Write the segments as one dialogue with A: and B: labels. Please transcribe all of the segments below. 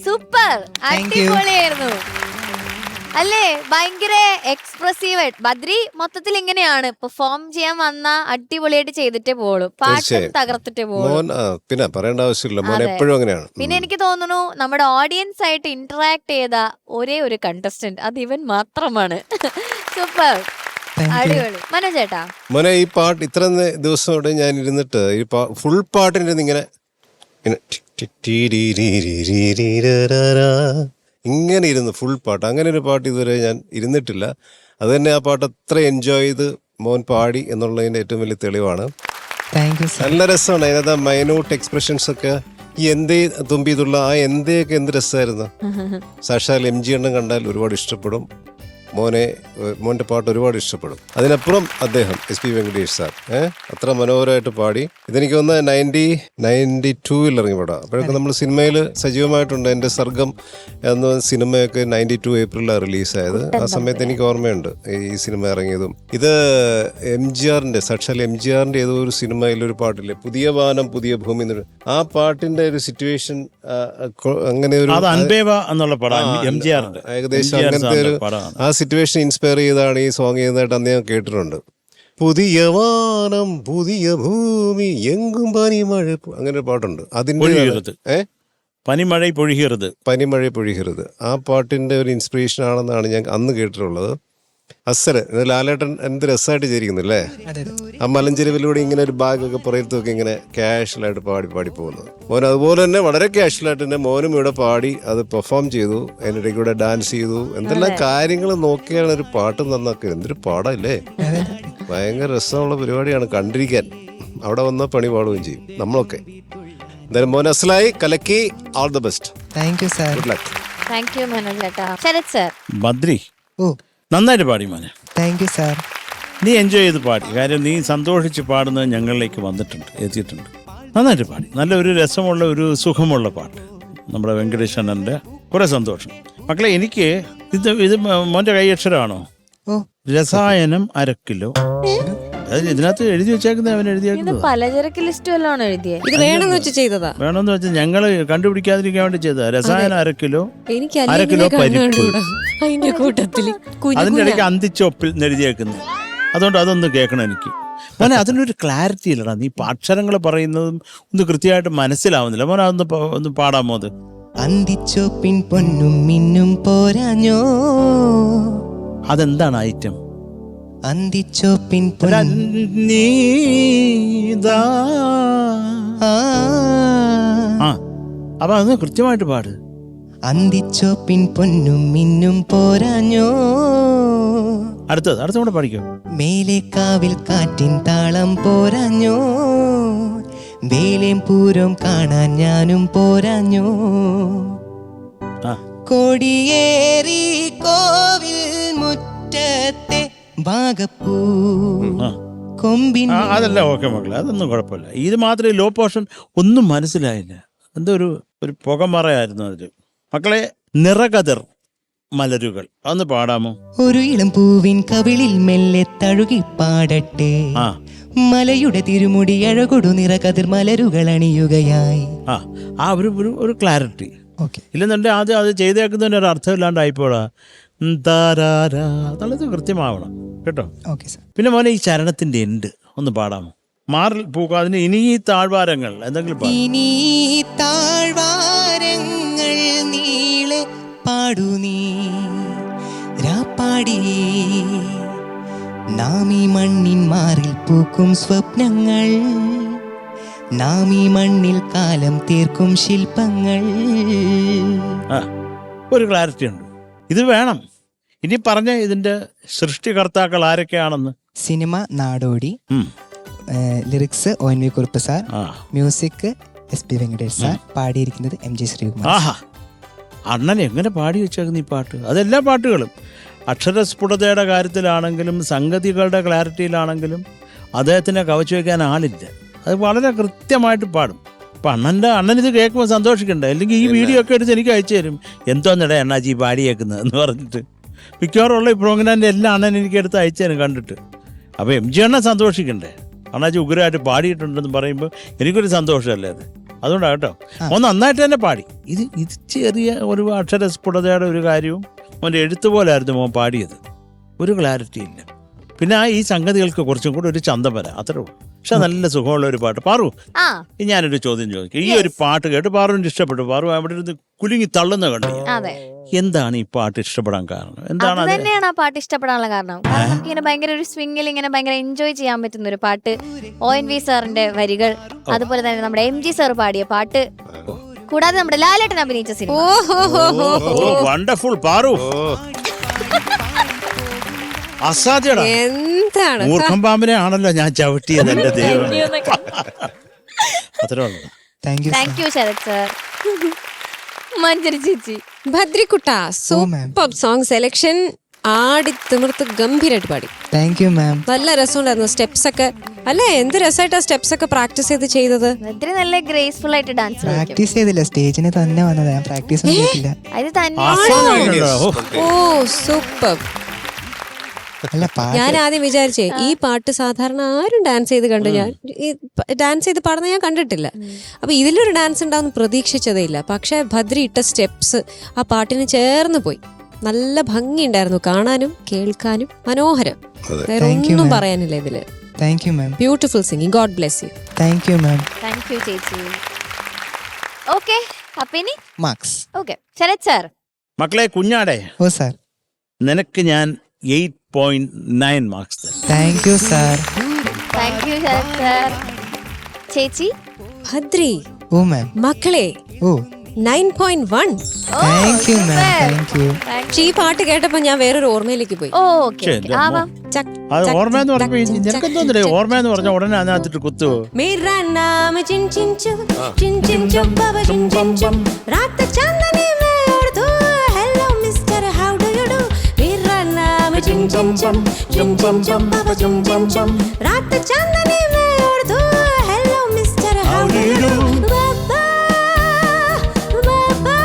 A: Super, അടിപൊളിയായിരുന്നു അല്ലേ? ഭയങ്കര എക്സ്പ്രസീവ്. ബദ്രി മൊത്തത്തിൽ ഇങ്ങനെയാണ്, പെർഫോം ചെയ്യാൻ വന്ന അടിപൊളിയായിട്ട് ചെയ്തിട്ടേ പോളൂ, പാട്ട് തകർത്തിട്ടേ പോളൂ.
B: പിന്നെ പറയേണ്ട ആവശ്യമില്ല, മോൻ എപ്പോഴും അങ്ങനെയാണ്.
A: പിന്നെ എനിക്ക് തോന്നുന്നു നമ്മുടെ ഓഡിയൻസ് ആയിട്ട് ഇന്ററാക്ട് ചെയ്ത ഒരേ ഒരു കണ്ടസ്റ്റന്റ് അത് ഇവൻ മാത്രമാണ്. സൂപ്പർ, അടിപൊളി. മനോജേട്ടാ,
B: മോനെ ഈ പാട്ട് ഇത്ര ദിവസം ഇവിടെ ഞാൻ ഇരുന്നിട്ട് ഈ ഫുൾ പാട്ടിൻ്റെ ഇങ്ങനെ ഇങ്ങനെ ഇരുന്ന് ഫുൾ പാട്ട്, അങ്ങനെ ഒരു പാട്ട് ഇതുവരെ ഞാൻ ഇരുന്നിട്ടില്ല. അത് തന്നെ ആ പാട്ട് അത്ര എൻജോയ് ചെയ്ത് മോൻ പാടി എന്നുള്ളതിൻ്റെ ഏറ്റവും വലിയ തെളിവാണ്. നല്ല രസമാണ് അതിനകത്ത് ആ മൈന്യൂട്ട് എക്സ്പ്രഷൻസ് ഒക്കെ. ഈ എന്തേ തുമ്പി ഇതുള്ള ആ എന്തേയൊക്കെ എന്ത് രസമായിരുന്നു. സാക്ഷാൽ MG എണ്ണം കണ്ടാൽ ഒരുപാട് ഇഷ്ടപ്പെടും മോൻ്റെ പാട്ട് ഒരുപാട് ഇഷ്ടപ്പെടും. അതിനപ്പുറം അദ്ദേഹം SP വെങ്കടേഷ് സാർ അത്ര മനോഹരമായിട്ട് പാടി. ഇതെനിക്ക് വന്ന് 92 ഇറങ്ങി പാടാം. അപ്പോഴൊക്കെ നമ്മൾ സിനിമയിൽ സജീവമായിട്ടുണ്ട്. എൻ്റെ സർഗം എന്ന സിനിമയൊക്കെ 92 ഏപ്രിലാണ് റിലീസായത്. ആ സമയത്ത് എനിക്ക് ഓർമ്മയുണ്ട് ഈ സിനിമ ഇറങ്ങിയതും. ഇത് MGRൻ്റെ സാക്ഷാൽ MGRൻ്റെ ഏതോ ഒരു സിനിമയിലൊരു പാട്ടില്ലേ, പുതിയ വാനം പുതിയ ഭൂമി എന്നൊരു, ആ പാട്ടിൻ്റെ ഒരു സിറ്റുവേഷൻ അങ്ങനെ ഒരു ഏകദേശം അങ്ങനത്തെ ഒരു ആ സിറ്റുവേഷൻ ഇൻസ്പയർ ചെയ്താണ് ഈ സോങ് ചെയ്യുന്നതായിട്ട് അന്ന് ഞാൻ കേട്ടിട്ടുണ്ട്. പുതിയ വാനം പുതിയ ഭൂമി എങ്കും പനിമഴ, അങ്ങനെ ഒരു പാട്ടുണ്ട്. അതിൻ്റെ പനിമഴ പൊഴിയരുത് ആ പാട്ടിന്റെ ഒരു ഇൻസ്പിറേഷൻ ആണെന്നാണ് ഞാൻ അന്ന് കേട്ടിട്ടുള്ളത്. അസല് ലാലേട്ടൻ എന്ത് രസമായിട്ട് ചെയ്തിരിക്കുന്നു അല്ലേ? ആ മലഞ്ചെരുവിലൂടെ ഇങ്ങനെ ഒരു ബാഗൊക്കെ പുറത്തൊക്കെ ഇങ്ങനെ കാഷ്വലായിട്ട് പാടി പോകുന്നത്. മോൻ അതുപോലെ തന്നെ വളരെ കാഷ്വലായിട്ട് തന്നെ മോനും ഇവിടെ പാടി അത് പെർഫോം ചെയ്തു. അതിനിടയ്ക്ക് കൂടെ ഡാൻസ് ചെയ്തു. എന്തെല്ലാം കാര്യങ്ങൾ നോക്കിയാണ് ഒരു പാട്ട് നന്നാക്കുക. എന്തൊരു പാടല്ലേ, ഭയങ്കര രസമുള്ള പരിപാടിയാണ് കണ്ടിരിക്കാൻ. അവിടെ വന്ന പണി പാടുകയും ചെയ്യും നമ്മളൊക്കെ. എന്തായാലും മോൻ അസലായി കലക്കി. All the best. Good luck.
A: Thank you മനോജേട്ടാ. ശരത് സർ.
C: ബദ്രി നന്നായിട്ട് പാടി മോനെ.
D: Thank you sir.
C: നീ എൻജോയ് ചെയ്ത് പാടി. കാര്യം നീ സന്തോഷിച്ച് പാടുന്നത് ഞങ്ങളിലേക്ക് എത്തിയിട്ടുണ്ട്. നന്നായിട്ട് പാടി. നല്ല ഒരു രസമുള്ള ഒരു സുഖമുള്ള പാട്ട്. നമ്മുടെ വെങ്കടേഷ് അണ്ണൻ്റെ കുറെ സന്തോഷം. മക്കളെ, എനിക്ക് ഇത് മോൻ്റെ കൈയക്ഷരമാണോ? രസായനം 1/2 കിലോ. ഇതിനകത്ത് എഴുതി വെച്ചേക്കുന്നത് അവൻ എഴുതിയേക്കുന്നത്
A: പലചരക്ക് ലിസ്റ്റ് വല്ലോണ് എഴുതിയത്.
E: ഇത് വേണമെന്ന് വെച്ച് ചെയ്തതാ.
C: വേണമെന്ന് വെച്ചാൽ ഞങ്ങള് കണ്ടുപിടിക്കാതിരിക്കാൻ വേണ്ടി ചെയ്തതാ. രസായനം 1/2 കിലോ, 1/2 കിലോ പരിപ്പ്,
E: അതിന്റെ കൂട്ടത്തില്
C: അതിന്റെ ഇടയ്ക്ക് അന്തിച്ചൊപ്പിൽ എഴുതിയേക്കുന്നത്. അതുകൊണ്ട് അതൊന്ന് കേൾക്കണം എനിക്ക്. മോനെ, അതിനൊരു ക്ലാരിറ്റി ഇല്ലടാ. നീ അക്ഷരങ്ങൾ പറയുന്നതും ഒന്ന് കൃത്യമായിട്ട് മനസ്സിലാവുന്നില്ല. മോനെ, ഒന്ന് പാടാമോ? അത്
D: അന്തിച്ചോപ്പിൻ പൊന്നും മിന്നും പോരാഞ്ഞോ.
C: അതെന്താണ് ഐറ്റം?
D: അന്തിച്ചോപ്പിൻ
C: അപ്പൊ അത് കൃത്യമായിട്ട് പാട്.
D: അന്തിച്ചോപ്പിൻ പൊന്നും മിന്നും പോരാഞ്ഞോ.
C: അടുത്തൂടെ പഠിക്കോ.
D: മേലെ കാവിൽ കാറ്റിൻ താളം പോരാഞ്ഞോ. വേലേം പൂരം കാണാൻ ഞാനും പോരാഞ്ഞോ. കൊടിയേറി കോവിൽ മുറ്റത്തെ ഭാഗപ്പൂ കൊമ്പിൻ.
C: അതല്ല ഓക്കെ മക്കളെ, അതൊന്നും കുഴപ്പമില്ല. ഇത് മാത്രമേ ലോ പോർഷൻ ഒന്നും മനസ്സിലായില്ല. എന്തോ ഒരു പുകമറയായിരുന്നു അതില്. മക്കളെ, നിറകതിർ മലരുകൾ അതൊന്ന് പാടാമോ?
D: ഒരു ഇളം പൂവിൻ കവിളിൽ മെല്ലെ തഴുകി പാടട്ടെ. മലയുടെ തിരുമുടി അഴകൊടു നിറകതിർ മലരുകൾ അണിയുകയായി.
C: ആ ഒരു ക്ലാരിറ്റി ഇല്ലെന്നുണ്ടെ ആദ്യം അത് ചെയ്തേക്കുന്നതിന് ഒരു അർത്ഥമില്ലാണ്ടായിപ്പോടാ. തളത് കൃത്യമാവണം കേട്ടോ. പിന്നെ മോനെ, ഈ ചരണത്തിന്റെ എൻഡ് ഒന്ന് പാടാമോ? മാറിൽ പൂക്കാതിന് ഇനി ഈ താഴ്വാരങ്ങൾ എന്തെങ്കിലും
D: ഇനി താഴ്വാരങ്ങൾ നീളെ പാടു നീ രാപ്പാടി. നാം ഈ മണ്ണിൻ മാറിൽ പൂക്കും സ്വപ്നങ്ങൾ, നാം ഈ മണ്ണിൽ കാലം തീർക്കും ശില്പങ്ങൾ.
C: ഒരു ക്ലാരിറ്റി ഉണ്ട്. ഇത് വേണം. ഇനി പറഞ്ഞ ഇതിന്റെ സൃഷ്ടികർത്താക്കൾ ആരൊക്കെയാണെന്ന്.
D: Cinema Nadodi, lyrics ONV Kurup sir, music SP Venkatesh sir, പാടിയിരിക്കുന്നത് MG ശ്രീകുമാർ.
C: അണ്ണൻ എങ്ങനെ പാടി വെച്ചേക്കുന്ന ഈ പാട്ട്. അതെല്ലാ പാട്ടുകളും അക്ഷരസ്ഫുടതയുടെ കാര്യത്തിലാണെങ്കിലും സംഗതികളുടെ ക്ലാരിറ്റിയിലാണെങ്കിലും അദ്ദേഹത്തിനെ കവച്ചു വയ്ക്കാൻ ആളില്ല. അത് വളരെ കൃത്യമായിട്ട് പാടും. അപ്പം അണ്ണൻ ഇത് കേൾക്കുമ്പോൾ സന്തോഷിക്കണ്ടേ? അല്ലെങ്കിൽ ഈ വീഡിയോ ഒക്കെ എടുത്ത് എനിക്ക് അയച്ചു തരും. എന്തോന്നിട അണ്ണാജി പാടിയേക്കുന്നത് എന്ന് പറഞ്ഞിട്ട്. മിക്കവാറുള്ള ഈ പ്രോഗ്രാമിൻ്റെ എല്ലാം അണ്ണൻ എനിക്ക് എടുത്ത് അയച്ചു തരും കണ്ടിട്ട്. അപ്പോൾ MG അണ്ണൻ സന്തോഷിക്കണ്ടേ? അണ്ണാജി ഉഗ്രമായിട്ട് പാടിയിട്ടുണ്ടെന്ന് പറയുമ്പോൾ എനിക്കൊരു സന്തോഷമല്ലേ അത്. അതുകൊണ്ടാണ് കേട്ടോ. മോൻ നന്നായിട്ട് തന്നെ പാടി. ഇത് ചെറിയ ഒരു അക്ഷരസ്ഫുടതയുടെ ഒരു കാര്യവും മോൻ്റെ എഴുത്ത് പോലായിരുന്നു മോൻ പാടിയത്. ഒരു ക്ലാരിറ്റി ഇല്ല. പിന്നെ ഈ സംഗതികൾക്ക് കുറച്ചും കൂടെ ഒരു ചന്തം വരാം, അത്രേ ഉള്ളൂ. പക്ഷെ നല്ല സുഖമുള്ള ഒരു പാട്ട്. പാറു, ഞാനൊരു ചോദ്യം ചോദിക്കും. ഈ ഒരു പാട്ട് കേട്ട് പാറുവിന് ഇഷ്ടപ്പെട്ടു. പാറു അവിടെ ഇരുന്ന് കുലുങ്ങി തള്ളുന്ന കണ്ടു. എന്താണ് ഈ പാട്ട് ഇഷ്ടപ്പെടാൻ കാരണം? എന്താണ്
A: അത് തന്നെയാണ് ആ പാട്ട് ഇഷ്ടപ്പെടാനുള്ള കാരണം. ഇങ്ങനെ ഭയങ്കര ഒരു സ്വിംഗിൽ ഇങ്ങനെ ഭയങ്കര എൻജോയ് ചെയ്യാൻ പറ്റുന്ന ഒരു പാട്ട്. ONV സാറിന്റെ വരികൾ, അതുപോലെ തന്നെ നമ്മുടെ MG സാർ പാടിയ പാട്ട്, കൂടാതെ നമ്മുടെ ലാലേട്ടൻ അഭിനയിച്ച സിനിമ.
C: വണ്ടർഫുൾ പാറു, അസാധ്യടാ.
E: എന്താണ്
C: മൂർഖം പാമ്പിനെ ആണല്ലോ ഞാൻ ചവിട്ടിയത്. എന്റെ ദൈവം. അത്രേ ഉള്ളൂ.
A: Thank you Sarath sir. Manjari ചേച്ചി,
E: ഭദ്രിക്കുട്ട, സൂപ്പർ സോങ് സെലക്ഷൻ. ആടി തിമിർത്ത് ഗംഭീരമായിട്ട് പാടി.
D: Thank you ma'am.
E: നല്ല രസമുണ്ടായിരുന്നു സ്റ്റെപ്സ് ഒക്കെ. അല്ലേ, എന്ത് രസമായിട്ടാ സ്റ്റെപ്സ് ഒക്കെ പ്രാക്ടീസ് ചെയ്തത്.
A: ഭദ്രി നല്ല ഗ്രേസ്ഫുൾ ആയിട്ട് ഡാൻസ്
D: പ്രാക്ടീസ് ചെയ്തില്ല, സ്റ്റേജിന് തന്നെ വന്നത്. ഞാൻ പ്രാക്ടീസ് ഒന്നും ചെയ്തില്ല.
A: അത് തന്നെ.
E: ഓ സൂപ്പർ. ഞാൻ ആദ്യം വിചാരിച്ചേ ഈ പാട്ട് സാധാരണ ആരും ഡാൻസ് ചെയ്ത് കണ്ടു. ഞാൻ ഈ ഡാൻസ് ചെയ്ത് പാടുന്ന ഞാൻ കണ്ടിട്ടില്ല. അപ്പൊ ഇതിലൊരു ഡാൻസ് ഉണ്ടാവും പ്രതീക്ഷിച്ചതേ ഇല്ല. പക്ഷെ ഭദ്രി ഇട്ട സ്റ്റെപ്സ് ആ പാട്ടിന് ചേർന്ന് പോയി. നല്ല ഭംഗിയുണ്ടായിരുന്നു കാണാനും കേൾക്കാനും. മനോഹരം. വേറെ ഒന്നും പറയാനില്ല ഇതില്.
D: Thank you ma'am.
E: Beautiful singing. God bless you.
D: Thank you ma'am.
A: Thank U ചേച്ചി. ഓക്കെ, അപ്പൊ ഇനി
D: മാർക്സ്.
A: Okay Sarath sir.
C: മക്കളെ കുഞ്ഞാടെ,
D: ഓ സാർ.
C: നിനക്ക് ഞാൻ 8.9 മാർക്സ് തരാം.
D: Thank you sir.
A: Thank you Sarath sir. ചേച്ചി.
E: ഭദ്രി.
D: ഓ മാം.
E: മക്കളെ
D: ഓ
E: 9.1.
D: Thank you ma'am. Thank you.
E: പക്ഷേ ഈ പാട്ട് കേട്ടപ്പോ ഞാൻ വേറൊരു ഓർമ്മയിലേക്ക് പോയി.
A: ഓക്കെ ആവാം.
C: അത് ഓർമ്മയെന്ന് പറഞ്ഞപ്പോ നിനക്കെന്തോന്നില്ലേ? ഓർമ്മയെന്ന് പറഞ്ഞ ഉടനെ അതിനകത്തിട്ട് കുത്തുവോ?
E: मेरा नाम चिन चिन चुप चिन चिन चुप बाबा चिन चिन चुप रात चांदनी में और तू hello mister how do you do मेरा नाम चिन चिन चुप चिन चिन चुप बाबा चिन चिन चुप रात चांदनी में और तू hello mister how do you do बाबा बाबा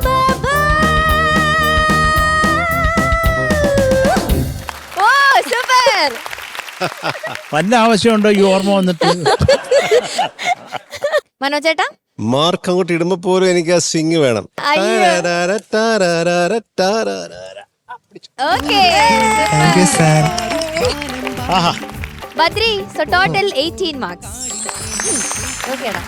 E: बाबा.
A: ഓ സൂപ്പർ.
C: വല്ല ആവശ്യമുണ്ടോ ഈ ഓർമ്മ വന്നിട്ട്?
A: മനോജ് ചേട്ടാ.
B: മാർക്ക് അങ്ങോട്ട് ഇടുമ്പോ പോലും എനിക്ക് ആ സ്വിങ് വേണം.
A: Okay
D: thank you sir.
C: Aaha.
A: Badri. So total 18 marks. ഓക്കേടാ.